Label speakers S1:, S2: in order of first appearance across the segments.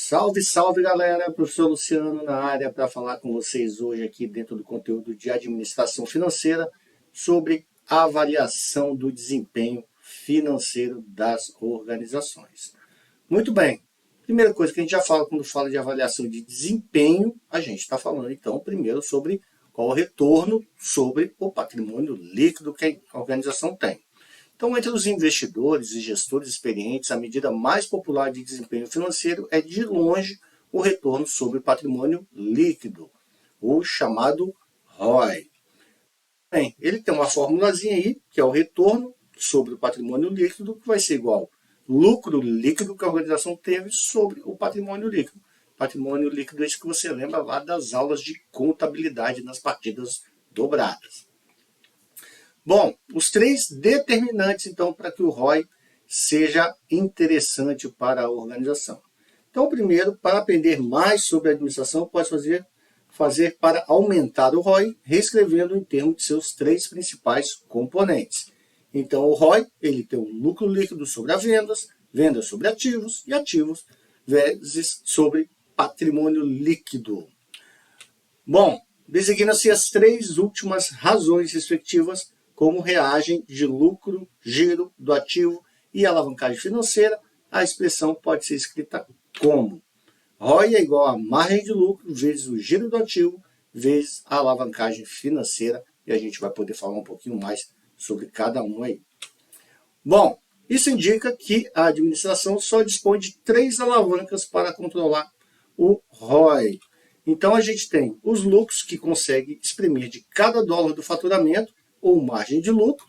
S1: Salve, salve galera, professor Luciano na área para falar com vocês hoje aqui dentro do conteúdo de administração financeira sobre a avaliação do desempenho financeiro das organizações. Muito bem, primeira coisa que a gente já fala quando fala de avaliação de desempenho, a gente está falando então primeiro sobre qual o retorno sobre o patrimônio líquido que a organização tem. Então, entre os investidores e gestores experientes, a medida mais popular de desempenho financeiro é, de longe, o retorno sobre o patrimônio líquido, o chamado ROI. Bem, ele tem uma formulazinha aí, que é o retorno sobre o patrimônio líquido, que vai ser igual ao lucro líquido que a organização teve sobre o patrimônio líquido. Patrimônio líquido é isso que você lembra lá das aulas de contabilidade nas partidas dobradas. Bom, os três determinantes, então, para que o ROI seja interessante para a organização. Então, primeiro, para aprender mais sobre a administração, pode fazer para aumentar o ROI, reescrevendo em termos de seus três principais componentes. Então, o ROI ele tem o lucro líquido sobre as vendas, vendas sobre ativos e ativos vezes sobre patrimônio líquido. Bom, designam-se as três últimas razões respectivas como reagem de lucro, giro do ativo e alavancagem financeira. A expressão pode ser escrita como ROI é igual a margem de lucro vezes o giro do ativo vezes a alavancagem financeira. E a gente vai poder falar um pouquinho mais sobre cada um aí. Bom, isso indica que a administração só dispõe de três alavancas para controlar o ROI. Então a gente tem os lucros que consegue exprimir de cada dólar do faturamento ou margem de lucro,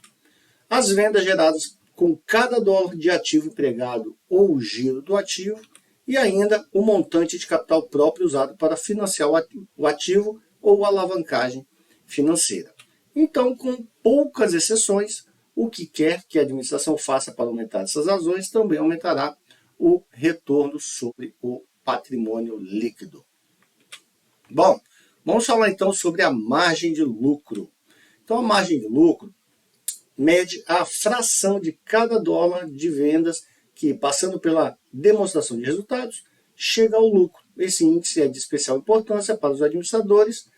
S1: as vendas geradas com cada dólar de ativo empregado ou o giro do ativo, e ainda o montante de capital próprio usado para financiar o ativo ou alavancagem financeira. Então, com poucas exceções, o que quer que a administração faça para aumentar essas razões também aumentará o retorno sobre o patrimônio líquido. Bom, vamos falar então sobre a margem de lucro. Então, a margem de lucro mede a fração de cada dólar de vendas que, passando pela demonstração de resultados, chega ao lucro. Esse índice é de especial importância para os administradores,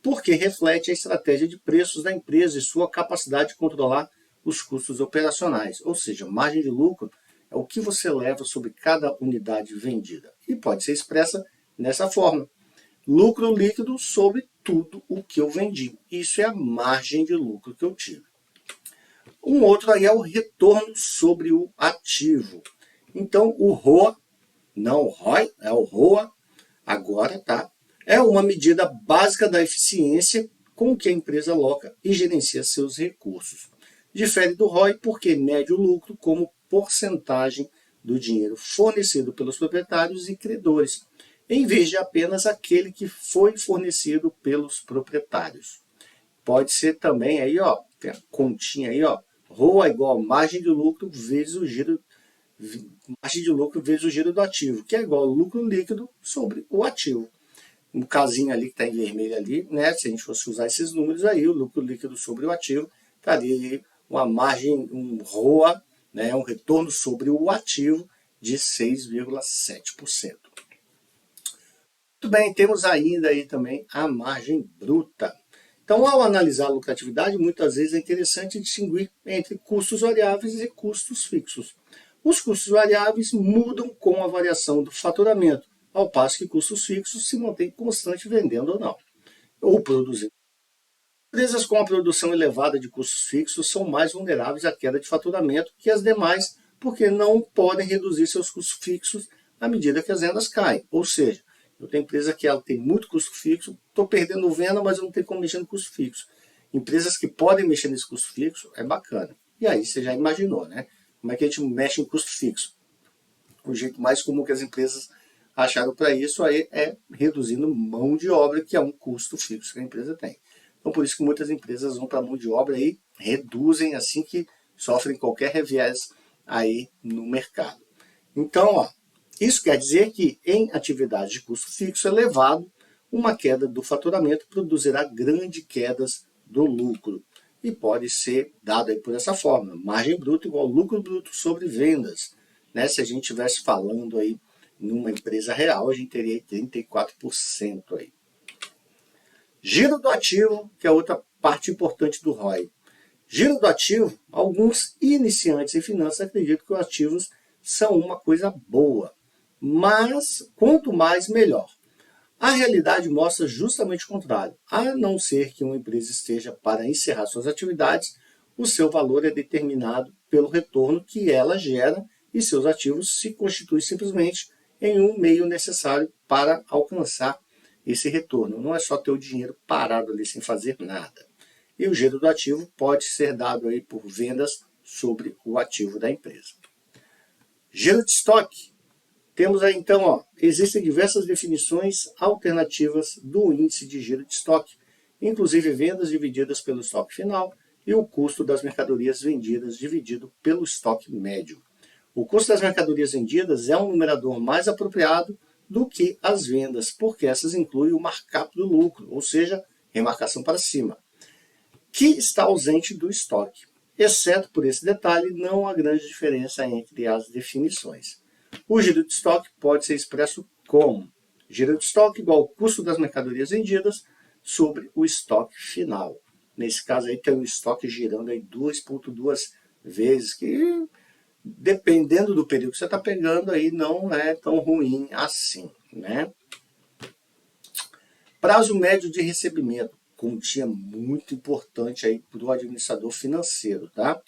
S1: porque reflete a estratégia de preços da empresa e sua capacidade de controlar os custos operacionais. Ou seja, margem de lucro é o que você leva sobre cada unidade vendida. E pode ser expressa nessa forma. Lucro líquido sobre tudo o que eu vendi. Isso é a margem de lucro que eu tive. Um outro aí é o retorno sobre o ativo. Então, o ROA, não o ROI, é o ROA, agora, tá? É uma medida básica da eficiência com que a empresa aloca e gerencia seus recursos. Difere do ROI porque mede o lucro como porcentagem do dinheiro fornecido pelos proprietários e credores, em vez de apenas aquele que foi fornecido pelos proprietários. Pode ser também aí, ó, tem a continha aí, ó, ROA igual a margem de lucro vezes o giro, margem de lucro vezes o giro do ativo, que é igual ao lucro líquido sobre o ativo. Um casinho ali que está em vermelho ali, né? Se a gente fosse usar esses números aí, o lucro líquido sobre o ativo, estaria aí uma margem, um ROA, né? Um retorno sobre o ativo de 6,7%. Muito bem, temos ainda aí também a margem bruta. Então, ao analisar a lucratividade, muitas vezes é interessante distinguir entre custos variáveis e custos fixos. Os custos variáveis mudam com a variação do faturamento, ao passo que custos fixos se mantêm constante vendendo ou não, ou produzindo. Empresas com a produção elevada de custos fixos são mais vulneráveis à queda de faturamento que as demais, porque não podem reduzir seus custos fixos à medida que as vendas caem. Ou seja, eu tenho empresa que ela tem muito custo fixo, estou perdendo venda, mas eu não tenho como mexer no custo fixo. Empresas que podem mexer nesse custo fixo é bacana. E aí você já imaginou, né? Como é que a gente mexe em custo fixo? O jeito mais comum que as empresas acharam para isso aí é reduzindo mão de obra, que é um custo fixo que a empresa tem. Então, por isso que muitas empresas vão para a mão de obra e reduzem assim que sofrem qualquer revés aí no mercado. Então, ó, isso quer dizer que em atividades de custo fixo elevado, uma queda do faturamento produzirá grandes quedas do lucro. E pode ser dado aí por essa forma, margem bruta igual lucro bruto sobre vendas. Né? Se a gente estivesse falando aí numa empresa real, a gente teria 34% aí. Giro do ativo, que é outra parte importante do ROI. Giro do ativo, alguns iniciantes em finanças acreditam que os ativos são uma coisa boa, mas quanto mais, melhor. A realidade mostra justamente o contrário. A não ser que uma empresa esteja para encerrar suas atividades, o seu valor é determinado pelo retorno que ela gera e seus ativos se constituem simplesmente em um meio necessário para alcançar esse retorno. Não é só ter o dinheiro parado ali sem fazer nada. E o giro do ativo pode ser dado aí por vendas sobre o ativo da empresa. Giro de estoque. Temos aí então, existem diversas definições alternativas do índice de giro de estoque, inclusive vendas divididas pelo estoque final e o custo das mercadorias vendidas dividido pelo estoque médio. O custo das mercadorias vendidas é um numerador mais apropriado do que as vendas, porque essas incluem o markup do lucro, ou seja, remarcação para cima, que está ausente do estoque. Exceto por esse detalhe, não há grande diferença entre as definições. O giro de estoque pode ser expresso como giro de estoque igual ao custo das mercadorias vendidas sobre o estoque final. Nesse caso aí tem o estoque girando aí 2,2 vezes, que dependendo do período que você está pegando aí não é tão ruim assim, né? Prazo médio de recebimento, quantia muito importante aí para o administrador financeiro, tá?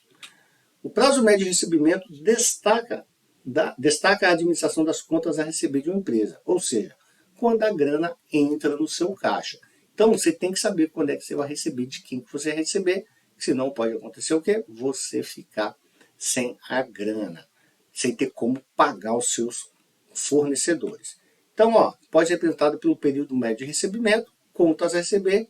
S1: O prazo médio de recebimento destaca a administração das contas a receber de uma empresa, ou seja, quando a grana entra no seu caixa. Então, você tem que saber quando é que você vai receber, de quem que você vai receber, senão pode acontecer o quê? Você ficar sem a grana, sem ter como pagar os seus fornecedores. Então, pode ser representado pelo período médio de recebimento, contas a receber,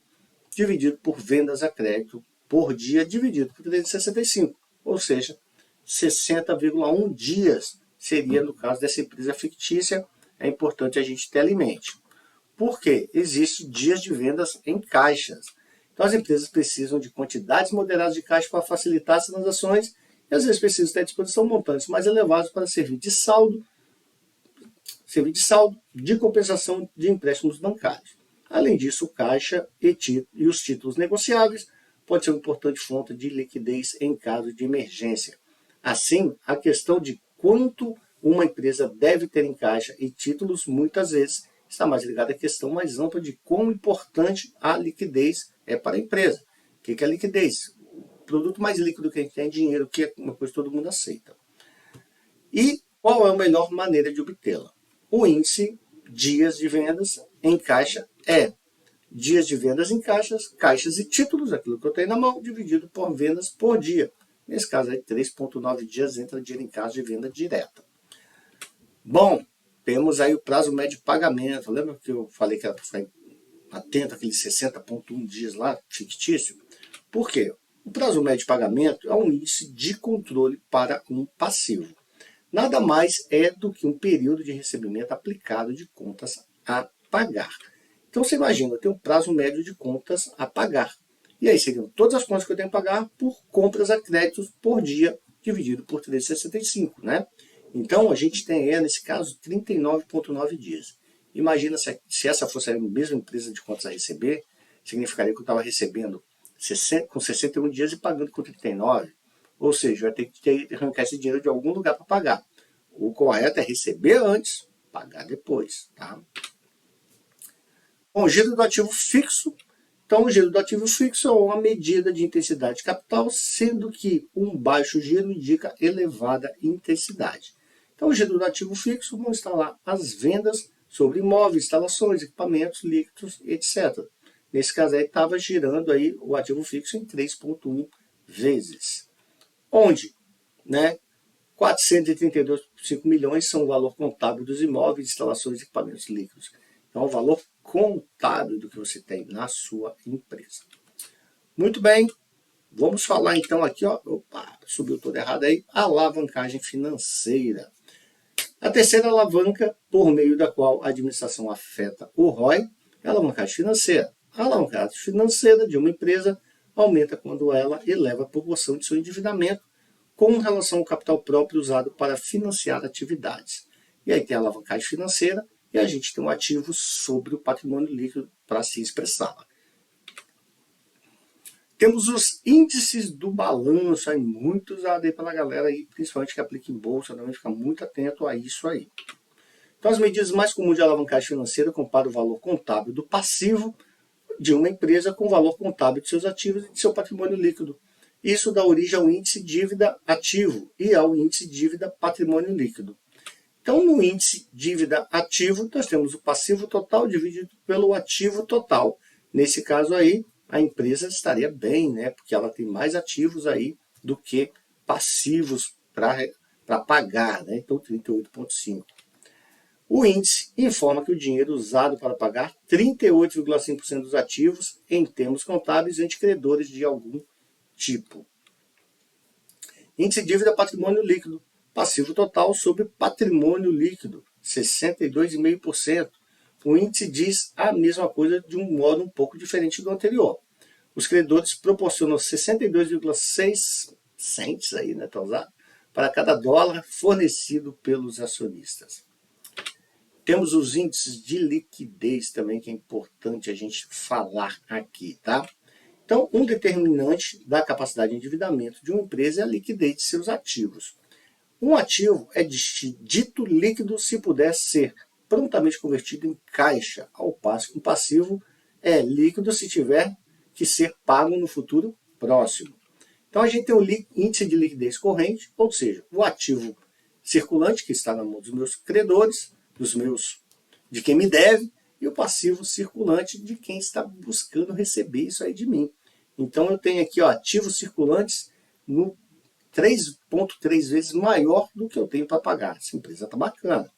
S1: dividido por vendas a crédito por dia, dividido por 365, ou seja, 60,1 dias seria no caso dessa empresa fictícia. É importante a gente ter ela em mente. Por quê? Existem dias de vendas em caixas. Então as empresas precisam de quantidades moderadas de caixa para facilitar as transações e às vezes precisam ter à disposição montantes mais elevados para servir de saldo, de compensação de empréstimos bancários. Além disso, o caixa e os títulos negociáveis pode ser uma importante fonte de liquidez em caso de emergência. Assim, a questão de quanto uma empresa deve ter em caixa e títulos, muitas vezes, está mais ligada à questão mais ampla de quão importante a liquidez é para a empresa. O que é liquidez? O produto mais líquido que a gente tem é dinheiro, que é uma coisa que todo mundo aceita. E qual é a melhor maneira de obtê-la? O índice dias de vendas em caixa é dias de vendas em caixas, caixas e títulos, aquilo que eu tenho na mão, dividido por vendas por dia. Nesse caso aí, 3,9 dias entra dinheiro em caixa de venda direta. Bom, temos aí o prazo médio de pagamento. Lembra que eu falei que era para ficar atento àqueles 60,1 dias lá, fictício? Por quê? O prazo médio de pagamento é um índice de controle para um passivo. Nada mais é do que um período de recebimento aplicado de contas a pagar. Então você imagina, eu tenho um prazo médio de contas a pagar. E aí seriam todas as contas que eu tenho que pagar por compras a créditos por dia, dividido por 365, né? Então a gente tem, nesse caso, 39,9 dias. Imagina se essa fosse a mesma empresa de contas a receber, significaria que eu estava recebendo com 61 dias e pagando com 39. Ou seja, eu ia ter que arrancar esse dinheiro de algum lugar para pagar. O correto é receber antes, pagar depois, tá? Bom, giro do ativo fixo. Então, o giro do ativo fixo é uma medida de intensidade de capital, sendo que um baixo giro indica elevada intensidade. Então, o giro do ativo fixo vão estar lá as vendas sobre imóveis, instalações, equipamentos, líquidos, etc. Nesse caso aí, estava girando aí o ativo fixo em 3,1 vezes. Onde, né, 432,5 milhões são o valor contábil dos imóveis, instalações e equipamentos líquidos. Então, o valor contábil do que você tem na sua empresa. Muito bem, vamos falar então aqui, opa, subiu tudo errado aí, alavancagem financeira. A terceira alavanca, por meio da qual a administração afeta o ROI, é a alavancagem financeira. A alavancagem financeira de uma empresa aumenta quando ela eleva a proporção de seu endividamento com relação ao capital próprio usado para financiar atividades. e aí tem a alavancagem financeira, e a gente tem um ativo sobre o patrimônio líquido para se expressar. Temos os índices do balanço, aí, muito usado aí pela galera, aí, principalmente que aplica em bolsa, também fica muito atento a isso aí. Então, as medidas mais comuns de alavancagem financeira comparam o valor contábil do passivo de uma empresa com o valor contábil de seus ativos e de seu patrimônio líquido. Isso dá origem ao índice dívida ativo e ao índice dívida patrimônio líquido. Então, no índice dívida ativo, nós temos o passivo total dividido pelo ativo total. Nesse caso aí, a empresa estaria bem, né? Porque ela tem mais ativos aí do que passivos para pagar, né? Então, 38,5. O índice informa que o dinheiro usado para pagar 38,5% dos ativos em termos contábeis entre credores de algum tipo. Índice dívida patrimônio líquido. Passivo total sobre patrimônio líquido, 62,5%. O índice diz a mesma coisa de um modo um pouco diferente do anterior. Os credores proporcionam 62,6 cents aí, né, para cada dólar fornecido pelos acionistas. Temos os índices de liquidez também, que é importante a gente falar aqui, tá? Então, um determinante da capacidade de endividamento de uma empresa é a liquidez de seus ativos. Um ativo é dito líquido se puder ser prontamente convertido em caixa, ao passo que um passivo é líquido se tiver que ser pago no futuro próximo. Então, a gente tem o índice de liquidez corrente, ou seja, o ativo circulante, que está na mão dos meus credores, de quem me deve, e o passivo circulante de quem está buscando receber isso aí de mim. Então, eu tenho aqui ativos circulantes no 3,3 vezes maior do que eu tenho para pagar. Essa empresa está bacana.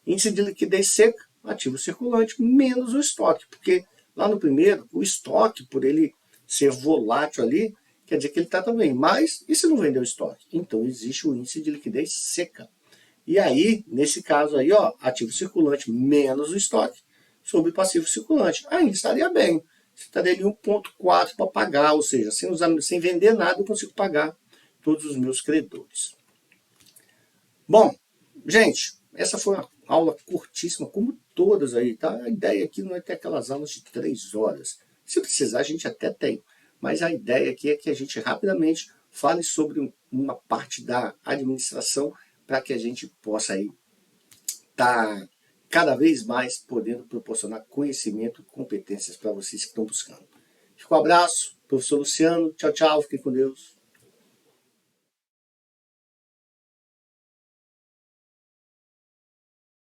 S1: Índice de liquidez seca, ativo circulante, menos o estoque, porque lá no primeiro, o estoque, por ele ser volátil ali, quer dizer que ele está também. Mas, e se não vender o estoque? Então, existe o índice de liquidez seca. E aí, nesse caso aí, ativo circulante menos o estoque sobre passivo circulante. Ainda estaria bem. Estaria ali 1,4 para pagar, ou seja, sem vender nada eu consigo pagar todos os meus credores. Bom, gente, essa foi uma aula curtíssima, como todas aí, tá? A ideia aqui não é ter aquelas aulas de 3 horas. Se precisar, a gente até tem. Mas a ideia aqui é que a gente rapidamente fale sobre uma parte da administração para que a gente possa aí estar cada vez mais podendo proporcionar conhecimento e competências para vocês que estão buscando. Fico um abraço, professor Luciano. Tchau, tchau. Fiquem com Deus.